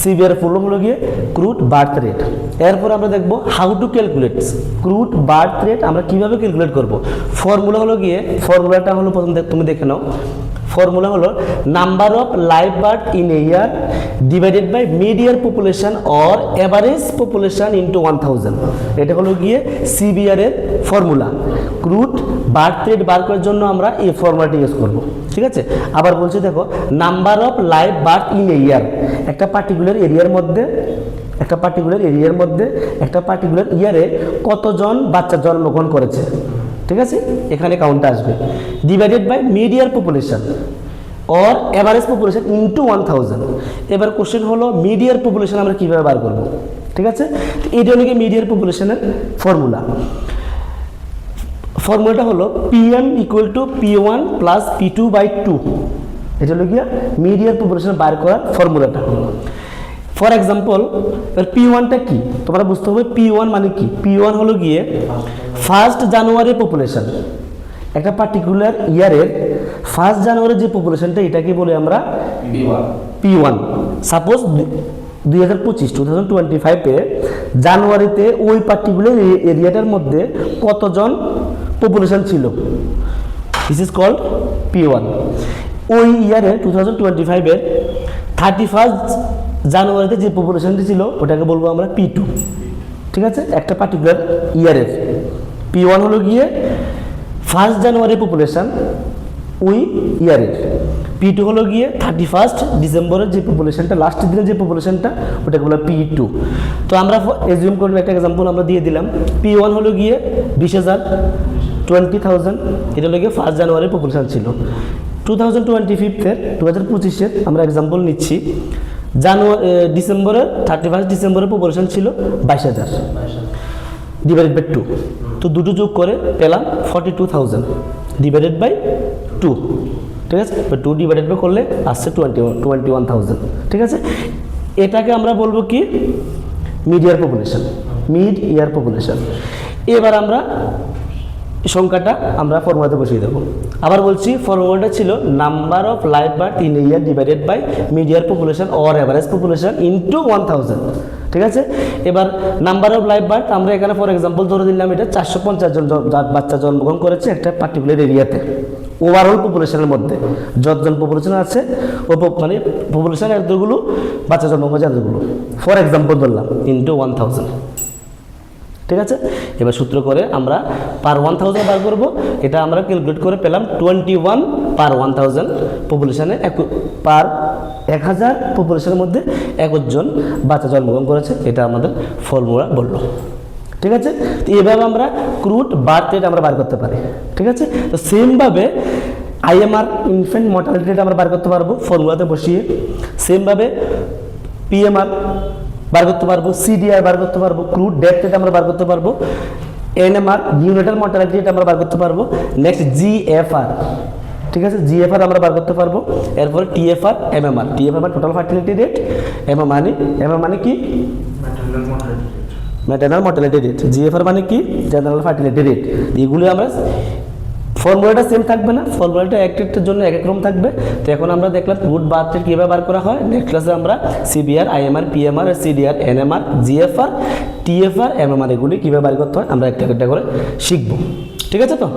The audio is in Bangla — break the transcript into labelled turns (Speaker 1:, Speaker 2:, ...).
Speaker 1: সিবিআর ফুল হলো গিয়ে ক্রুড বার্থ রেট। এরপর আমরা দেখব how to calculate crude birth rate, আমরা কিভাবে ক্যালকুলেট করব। ফর্মুলা হলো গিয়ে, ফর্মুলাটা হলো প্রথম তুমি দেখে নাও। ফর্মুলা হলো number of live birth in a year divided by mid year population or average population into 1000। এটা হলো গিয়ে সিবিআর এর ফর্মুলা। ক্রুড বার্থ রেট বার করার জন্য আমরা এই ফর্মুলাটি ইউজ করব, ঠিক আছে। আবার বলছি দেখো, number of live birth in a year, একটা পার্টিকুলার এরিয়ার মধ্যে একটা পার্টিকুলার ইয়ারে কতজন বাচ্চা জন্মগ্রহণ করেছে, ঠিক আছে, এখানে কাউন্টটা আসবে। Divided by mid year population or average population into 1000। এবার কোশ্চেন হলো মিড ইয়ার পপুলেশন আমরা কীভাবে বার করব, ঠিক আছে। এইটা হলো মিড ইয়ার পপুলেশনের ফর্মুলা। ফর্মুলাটা হলো PM equal to P1 plus P2/2। এটা হলো গিয়া মিড ইয়ার পপুলেশন বার করার ফর্মুলাটা। ফর এক্সাম্পল, P1টা কি তোমরা বুঝতে হবে। P1 মানে কি? P1 হলো গিয়ে 1 জানুয়ারি পপুলেশন। একটা পার্টিকুলার ইয়ারের 1 জানুয়ারি যে পপুলেশনটা, এটাকে বলে আমরা P1। সাপোজ 2025 জানুয়ারিতে ওই পার্টিকুলার এরিয়াটার মধ্যে কতজন পপুলেশন ছিল, দিস ইজ কল্ড P1। ওই ইয়ারে 2025 31 জানুয়ারিতে যে পপুলেশনটি ছিল ওটাকে বলবো আমরা P2, ঠিক আছে। একটা পার্টিকুলার ইয়ারের P1 হলো গিয়ে 1 জানুয়ারি পপুলেশন ওই ইয়ারের। P2 হলো গিয়ে 31 ডিসেম্বরের যে পপুলেশনটা, লাস্টের দিনের যে পপুলেশনটা, ওটাকে বলা P2। তো আমরা এজিউম করবো, একটা এক্সাম্পল আমরা দিয়ে দিলাম। P1 হলো গিয়ে 20,000, 20,000। এটা হলো গিয়ে 1 জানুয়ারি পপুলেশন ছিল। 2025 আমরা এক্সাম্পল নিচ্ছি। ডিসেম্বরের 31 ডিসেম্বরের পপুলেশন ছিল 22,000 ডিভাইডেড বাই 2। তো দুটো যোগ করে পেলাম 42,000 ডিভাইডেড বাই 2, ঠিক আছে। 2 ডিভাইডেড বাই করলে আসছে 21,000, ঠিক আছে। এটাকে আমরা বলবো কি মিড ইয়ার পপুলেশন। এবার আমরা সংখ্যাটা আমরা ফর্মুলাতে বসিয়ে দেবো। আবার বলছি, ফর্মুলাটা ছিল number of live birth in year divided by mid year population or average population into 1000, ঠিক আছে। এবার নাম্বার অফ লাইভ বার্থ আমরা এখানে ফর এক্সাম্পল ধরে দিলাম এটা 450 জন বাচ্চা জন্মগ্রহণ করেছে একটা পার্টিকুলার এরিয়াতে। ওভারঅল পপুলেশনের মধ্যে যতজন পপুলেশন আছে ও মানে পপুলেশন এতগুলো, বাচ্চা জন্মগ্রহণ করেছে এতগুলো, ফর এক্সাম্পল ধরলাম, ইন্টু 1000, ঠিক আছে। এবার সূত্র করে আমরা পার 1000 বার করবো। এটা আমরা ক্যালকুলেট করে পেলাম 21 পার 1000 পপুলেশনে, পার 1000 পপুলেশনের মধ্যে 21 জন বাচ্চা জন্মগ্রহণ করেছে। এটা আমাদের ফর্মুলা বললো, ঠিক আছে। তো এইভাবে আমরা ক্রুড বার্থ রেট আমরা বার করতে পারি, ঠিক আছে। তো সেমভাবে IMR ইনফ্যান্ট মর্টালিটি রেট আমরা বার করতে পারবো ফর্মুলাতে বসিয়ে। সেমভাবে PMR বার করতে পারবো, CDR বার করতে পারবো, ক্রুড ডেথ রেট আমরা বার করতে পারবো, NMR নিউনেটাল মর্টালিটি রেট আমরা বার করতে পারবো। নেক্সট GFR, ঠিক আছে, GFR আমরা বার করতে পারবো। এরপরে TFR, MMR। TFR মানে টোটাল ফার্টিলিটি রেট, MMR মানে কি ম্যাটারনাল মর্টালিটি রেট, GFR মানে কি জেনারেল ফার্টিলিটি রেট। এগুলো আমরা ফর্মুলাটা সেম থাকবে না, ফর্মুলাটা একটার জন্য এক এক রকম থাকবে। তো এখন আমরা দেখলাম ক্রুড বার্থ রেট কীভাবে বার করা হয়। নেক্সট ক্লাসে আমরা CBR, IMR, PMR, CDR, NMR, GFR, TFR, MMR এগুলি কীভাবে বার করতে হয় আমরা একটা একটা করে শিখবো, ঠিক আছে। তো